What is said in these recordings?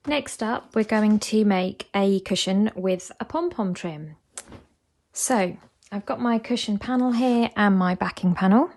Next up, we're going to make a cushion with a pom-pom trim. So I've got my cushion panel here and my backing panel.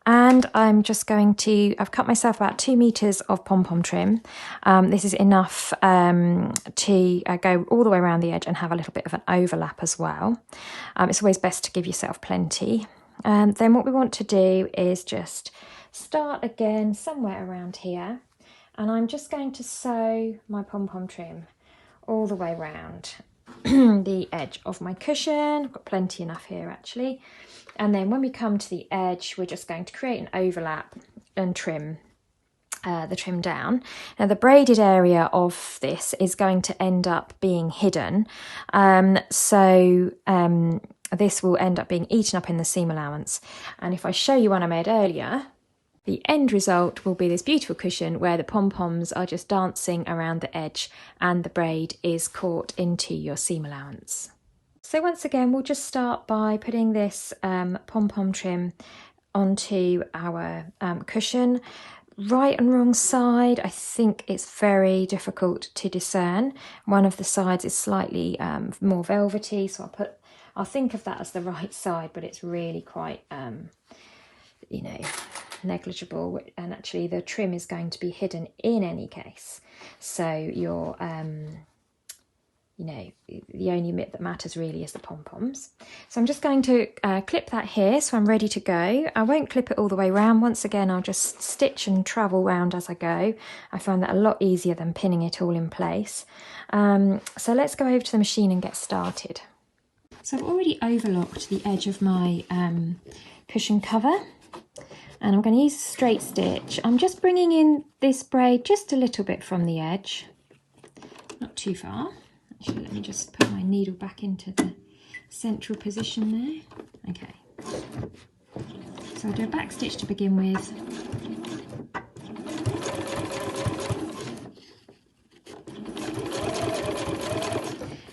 And I'm just going to, I've cut myself about 2 meters of pom-pom trim. This is enough to go all the way around the edge and have a little bit of an overlap as well. It's always best to give yourself plenty. Then what we want to do is just start again somewhere around here. And I'm just going to sew my pom-pom trim all the way around the edge of my cushion. I've got plenty enough here actually. And then when we come to the edge, we're just going to create an overlap and trim the trim down. Now the braided area of this is going to end up being hidden. This will end up being eaten up in the seam allowance. And if I show you one I made earlier, the end result will be this beautiful cushion where the pom-poms are just dancing around the edge and the braid is caught into your seam allowance. So once again, we'll just start by putting this pom-pom trim onto our cushion. Right and wrong side, I think it's very difficult to discern. One of the sides is slightly more velvety, so I'll think of that as the right side, but it's really quite, negligible. And actually the trim is going to be hidden in any case. So your the only bit that matters really is the pom-poms. So I'm just going to clip that here, so I'm ready to go. I won't clip it all the way around. Once again, I'll just stitch and travel round as I go. I find that a lot easier than pinning it all in place. So let's go over to the machine and get started. So I've already overlocked the edge of my cushion cover, and I'm going to use a straight stitch. I'm just bringing in this braid just a little bit from the edge, not too far. Actually, let me just put my needle back into the central position there. Okay. So I'll do a back stitch to begin with.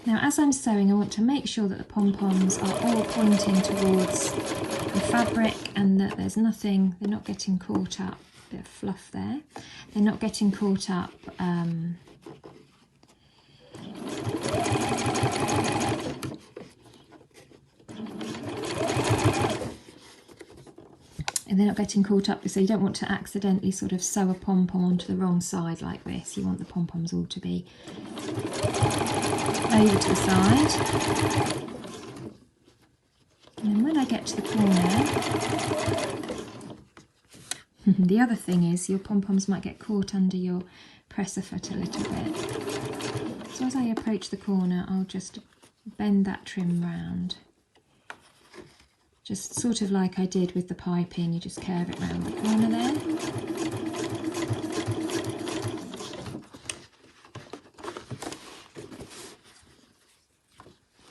Now, as I'm sewing, I want to make sure that the pom-poms are all pointing towards the fabric and that there's nothing, they're not getting caught up, a bit of fluff there. They're not getting caught up and they're not getting caught up, so you don't want to accidentally sort of sew a pom-pom onto the wrong side like this. You want the pom-poms all to be over to the side. And then when I get to the corner, the other thing is your pom-poms might get caught under your presser foot a little bit. So as I approach the corner, I'll just bend that trim round. Just sort of like I did with the piping, you just curve it round the corner there.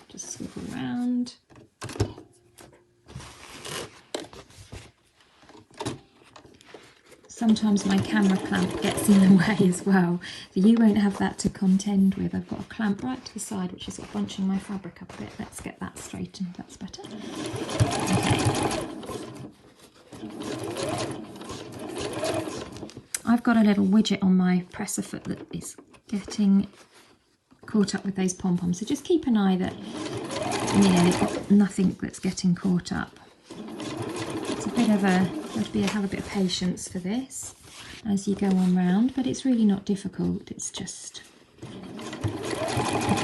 Just swivel round. Sometimes my camera clamp gets in the way as well, so you won't have that to contend with. I've got a clamp right to the side which is bunching my fabric up a bit. Let's get that straightened, that's better. Okay. I've got a little widget on my presser foot that is getting caught up with those pom-poms, so just keep an eye that they've got nothing that's getting caught up. It's a bit of a, you have to have a bit of patience for this as you go on round, but it's really not difficult. It's just a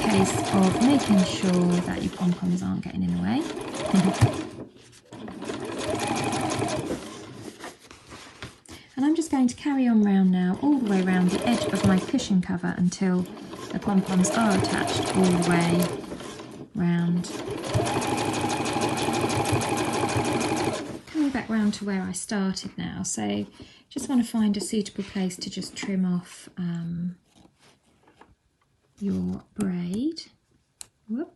case of making sure that your pom-poms aren't getting in the way. And I'm just going to carry on round now, all the way around the edge of my cushion cover until the pom-poms are attached all the way round. Coming back round to where I started now, so just want to find a suitable place to just trim off your braid. Whoop.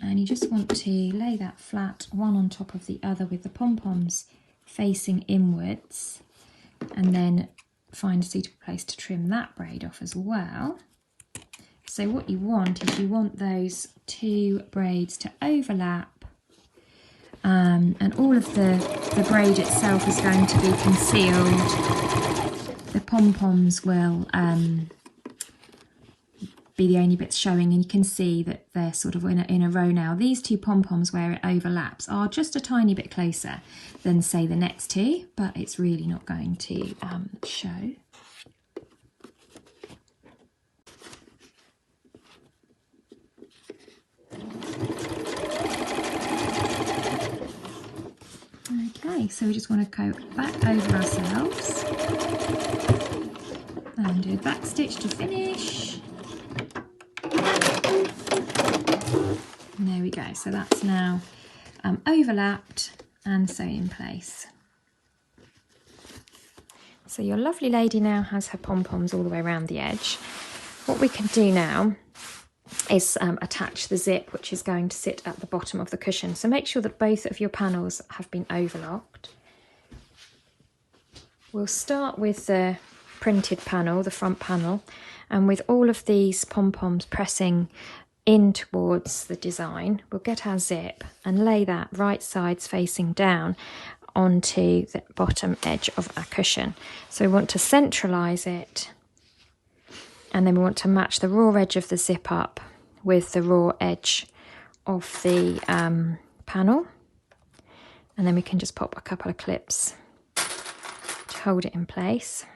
And you just want to lay that flat, one on top of the other, with the pom-poms facing inwards, and then find a suitable place to trim that braid off as well. So what you want is you want those two braids to overlap, and all of the braid itself is going to be concealed. The pom-poms will be the only bits showing, and you can see that they're sort of in a row now. These two pom-poms where it overlaps are just a tiny bit closer than say the next two, but it's really not going to show. Okay, so we just want to go back over ourselves and do a back stitch to finish. And there we go, so that's now overlapped and sewn in place. So your lovely lady now has her pom-poms all the way around the edge. What we can do now is attach the zip, which is going to sit at the bottom of the cushion. So make sure that both of your panels have been overlocked. We'll start with the printed panel, the front panel, and with all of these pom-poms pressing in towards the design, we'll get our zip and lay that right sides facing down onto the bottom edge of our cushion. So we want to centralise it, and then we want to match the raw edge of the zip up with the raw edge of the panel, and then we can just pop a couple of clips to hold it in place.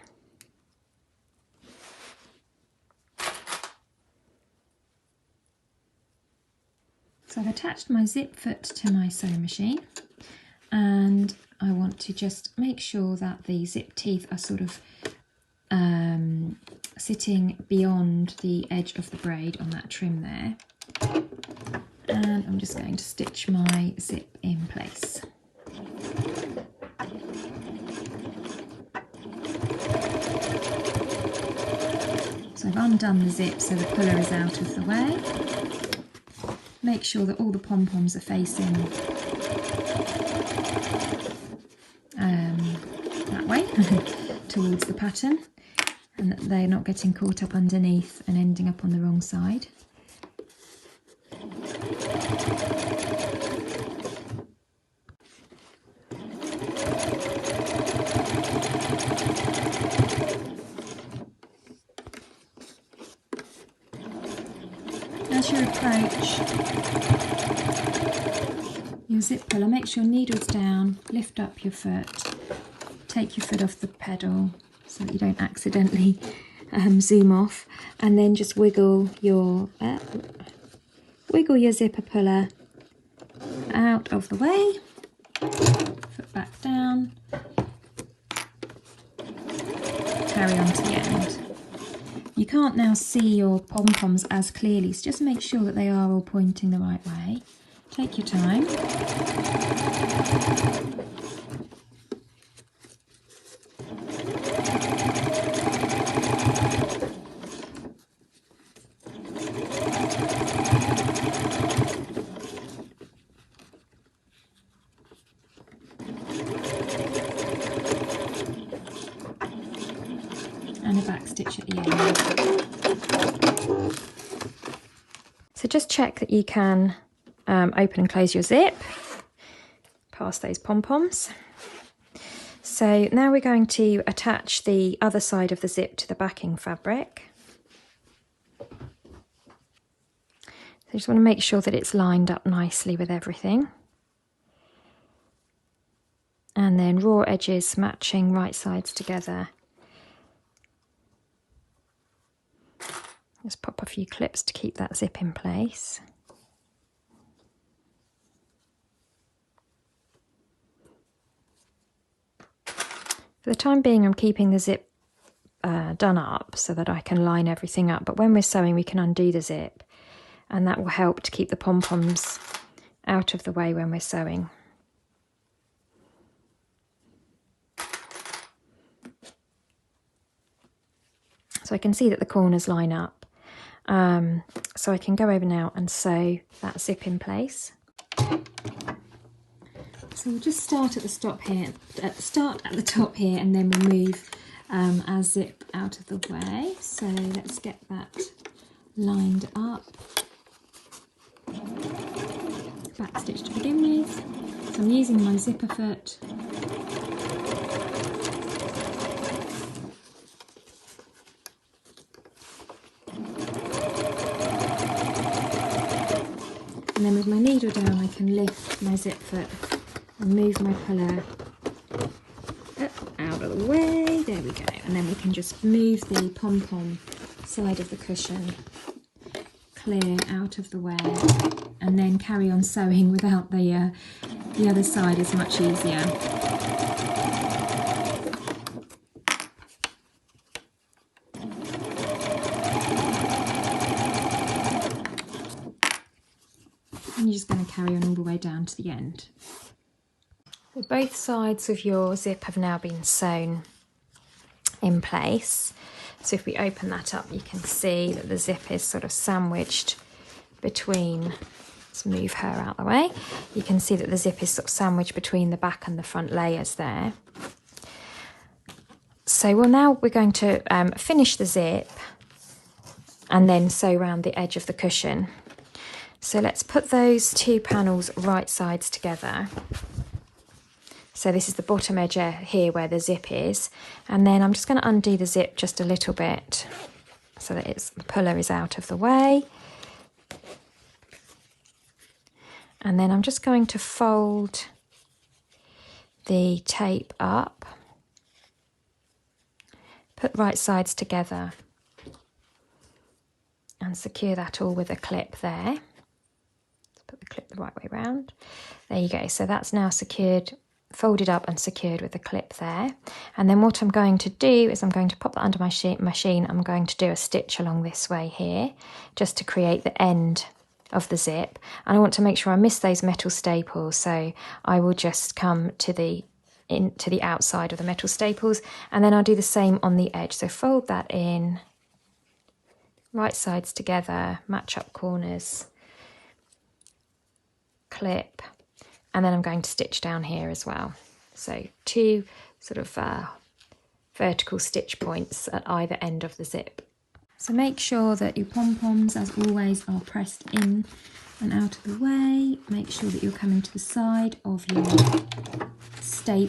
So I've attached my zip foot to my sewing machine, and I want to just make sure that the zip teeth are sort of sitting beyond the edge of the braid on that trim there. And I'm just going to stitch my zip in place. So I've undone the zip so the puller is out of the way. Make sure that all the pom-poms are facing that way towards the pattern, and that they're not getting caught up underneath and ending up on the wrong side. As you approach your zip puller, make sure needle's down, lift up your foot, take your foot off the pedal so that you don't accidentally zoom off, and then just wiggle your zipper puller out of the way, foot back down, carry on to the end. You can't now see your pom-poms as clearly, so just make sure that they are all pointing the right way. Take your time. And a back stitch at the end. So just check that you can open and close your zip past those pom-poms. So now we're going to attach the other side of the zip to the backing fabric. So you just want to make sure that it's lined up nicely with everything. And then raw edges matching right sides together. Just pop a few clips to keep that zip in place. For the time being, I'm keeping the zip done up so that I can line everything up, but when we're sewing we can undo the zip, and that will help to keep the pom-poms out of the way when we're sewing. So I can see that the corners line up. So I can go over now and sew that zip in place. So we'll just start at the top here, and then we'll move our zip out of the way. So let's get that lined up. Back stitch to begin with. So I'm using my zipper foot. then with my needle down I can lift my zip foot and move my puller up, out of the way, there we go, and then we can just move the pom-pom side of the cushion clear out of the way, and then carry on sewing without the other side is much easier. And you're just going to carry on all the way down to the end. Both sides of your zip have now been sewn in place. So if we open that up, you can see that the zip is sort of sandwiched between, let's move her out of the way. You can see that the zip is sort of sandwiched between the back and the front layers there. So now we're going to finish the zip and then sew around the edge of the cushion. So let's put those two panels right sides together. So this is the bottom edge here where the zip is, and then I'm just going to undo the zip just a little bit so that the puller is out of the way. And then I'm just going to fold the tape up, put right sides together and secure that all with a clip there. Let's put the clip the right way around. There you go, so that's now secured, folded up and secured with a clip there. And then what I'm going to do is I'm going to pop that under my machine. I'm going to do a stitch along this way here just to create the end of the zip, and I want to make sure I miss those metal staples, so I will just come to the outside of the metal staples, and then I'll do the same on the edge. So fold that in, right sides together, match up corners, clip, and then I'm going to stitch down here as well. So two sort of vertical stitch points at either end of the zip. So make sure that your pom-poms, as always, are pressed in and out of the way. Make sure that you're coming to the side of your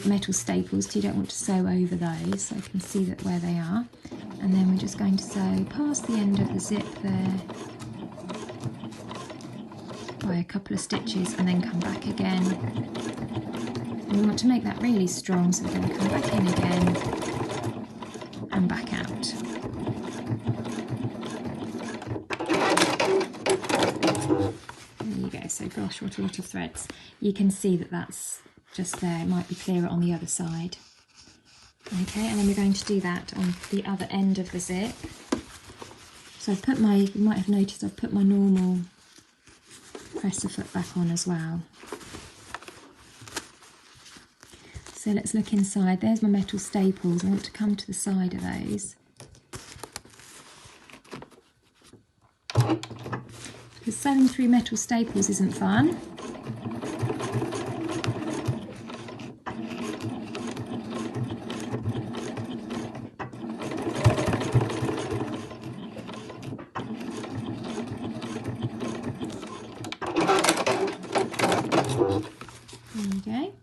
metal staples, so you don't want to sew over those, so I can see that where they are. And then we're just going to sew past the end of the zip there by a couple of stitches and then come back again. And we want to make that really strong, so we're going to come back in again and back out. There you go, so gosh, what a lot of threads. You can see that that's just there, it might be clearer on the other side. Okay, and then we're going to do that on the other end of the zip. So I've put you might have noticed I've put my normal presser foot back on as well. So let's look inside. There's my metal staples. I want to come to the side of those. Because sewing through metal staples isn't fun. There you go.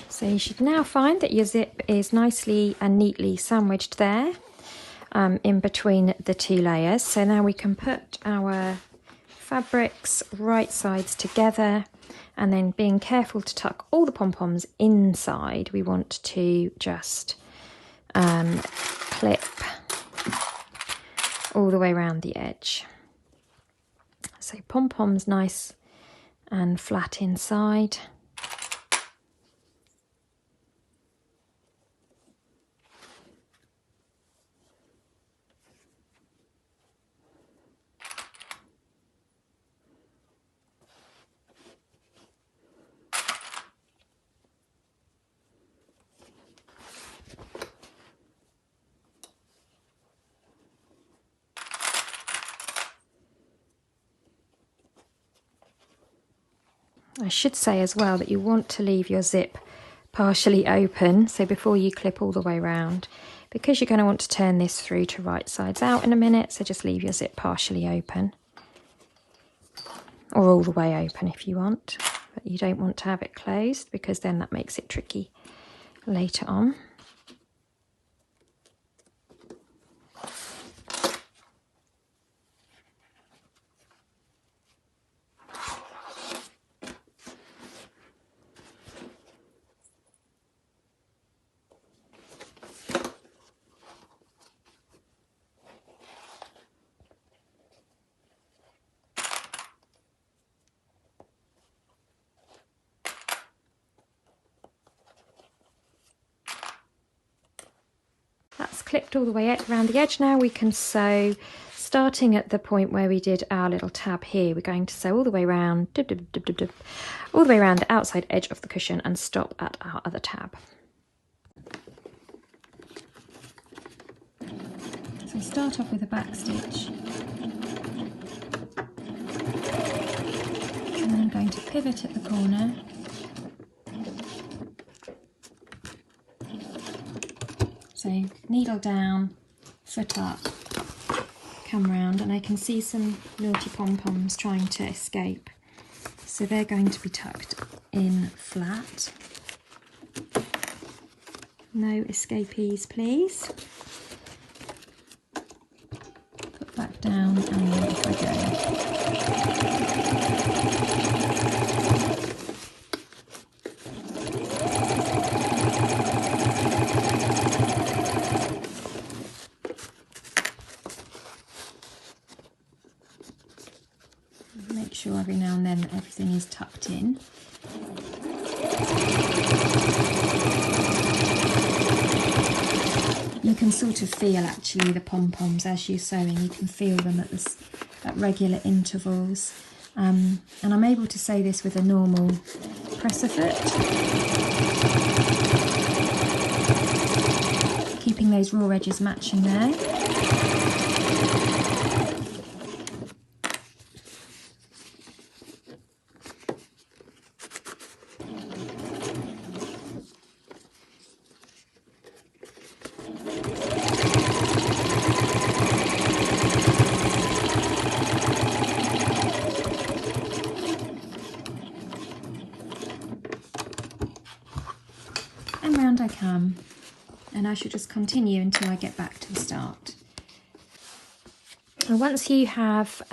So you should now find that your zip is nicely and neatly sandwiched there in between the two layers. So now we can put our fabrics right sides together, and then being careful to tuck all the pom-poms inside, we want to just clip all the way around the edge. So pom-poms nice and flat inside. I should say as well that you want to leave your zip partially open, so before you clip all the way around, because you're going to want to turn this through to right sides out in a minute, so just leave your zip partially open, or all the way open if you want, but you don't want to have it closed because then that makes it tricky later on. clipped all the way around the edge. Now we can sew, starting at the point where we did our little tab here. We're going to sew all the way around, all the way around the outside edge of the cushion and stop at our other tab. So start off with a back stitch, and then I'm going to pivot at the corner, so needle down, foot up, come round, and I can see some naughty pom-poms trying to escape, so they're going to be tucked in flat. No escapees, please. Put back down and then off I go. Make sure every now and then that everything is tucked in. You can sort of feel actually the pom-poms as you're sewing. You can feel them at regular intervals. And I'm able to sew this with a normal presser foot, keeping those raw edges matching there. And round I come, and I shall just continue until I get back to the start. And once you have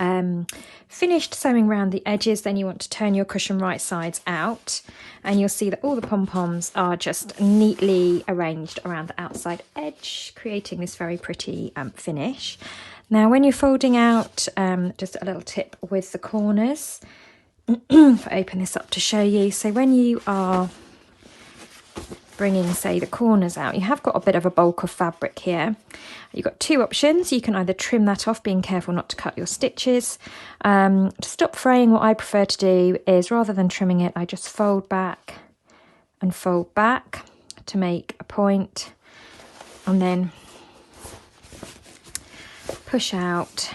finished sewing around the edges, then you want to turn your cushion right sides out, and you'll see that all the pom-poms are just neatly arranged around the outside edge, creating this very pretty finish. Now when you're folding out, just a little tip with the corners, if I open this up to show you, so when you are bringing, say, the corners out, you have got a bit of a bulk of fabric here. You've got two options. You can either trim that off, being careful not to cut your stitches. To stop fraying, what I prefer to do is, rather than trimming it, I just fold back and fold back to make a point, and then push out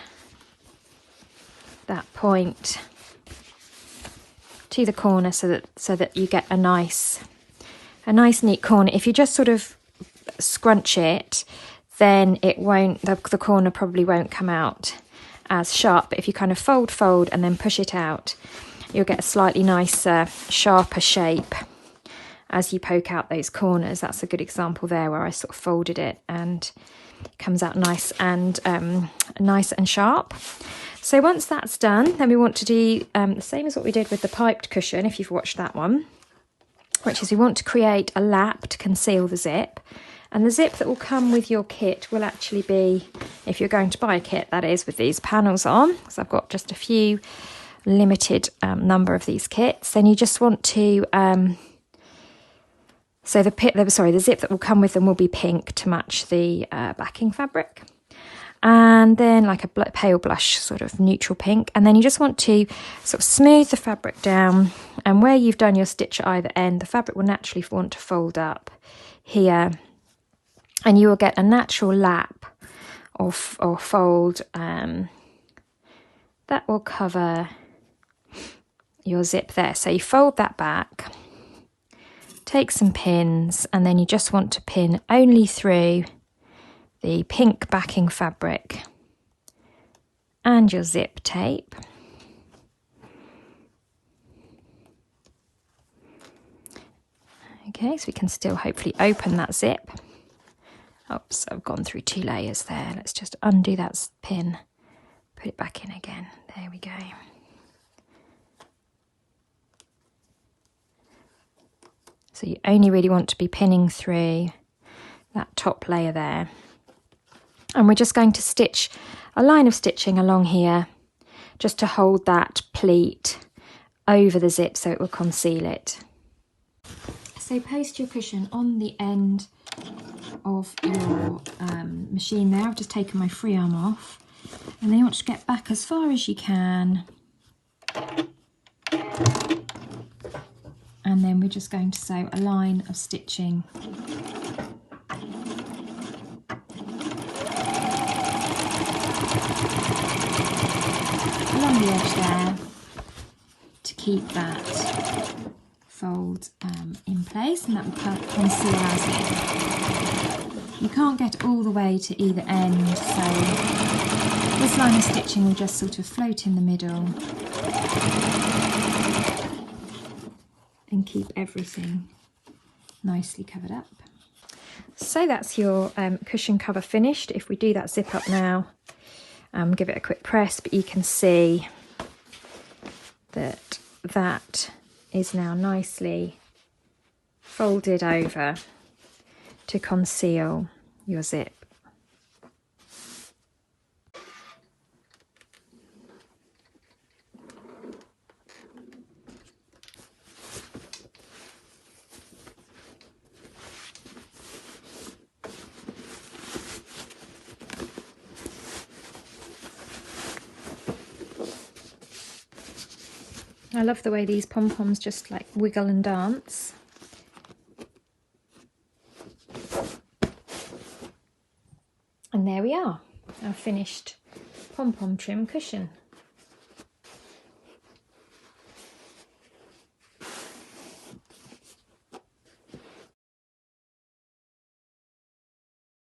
that point to the corner so that you get a nice neat corner. If you just sort of scrunch it, then it won't, the corner probably won't come out as sharp. But if you kind of fold and then push it out, you'll get a slightly nicer, sharper shape as you poke out those corners. That's a good example there where I sort of folded it and it comes out nice and sharp. So once that's done, then we want to do the same as what we did with the piped cushion, if you've watched that one, which is we want to create a lap to conceal the zip. And the zip that will come with your kit will actually be, if you're going to buy a kit, that is, with these panels on, because I've got just a few limited number of these kits. Then you just want to, so the zip that will come with them will be pink to match the backing fabric. And then like a pale blush, sort of neutral pink. And then you just want to sort of smooth the fabric down, and where you've done your stitch at either end, the fabric will naturally want to fold up here, and you will get a natural lap or fold that will cover your zip there. So you fold that back, take some pins, and then you just want to pin only through the pink backing fabric and your zip tape. Okay, so we can still hopefully open that zip. Oops, I've gone through 2 layers there. Let's just undo that pin, put it back in again. There we go. So you only really want to be pinning through that top layer there. And we're just going to stitch a line of stitching along here just to hold that pleat over the zip so it will conceal it. So post your cushion on the end of your machine there. I've just taken my free arm off, and then you want to get back as far as you can, and then we're just going to sew a line of stitching along the edge there to keep that fold in place, and that will conceal our zip. You can't get all the way to either end, so this line of stitching will just sort of float in the middle and keep everything nicely covered up. So that's your cushion cover finished. If we do that zip up now, give it a quick press, but you can see that that is now nicely folded over to conceal your zip. I love the way these pom-poms just like wiggle and dance. And there we are, our finished pom-pom trim cushion.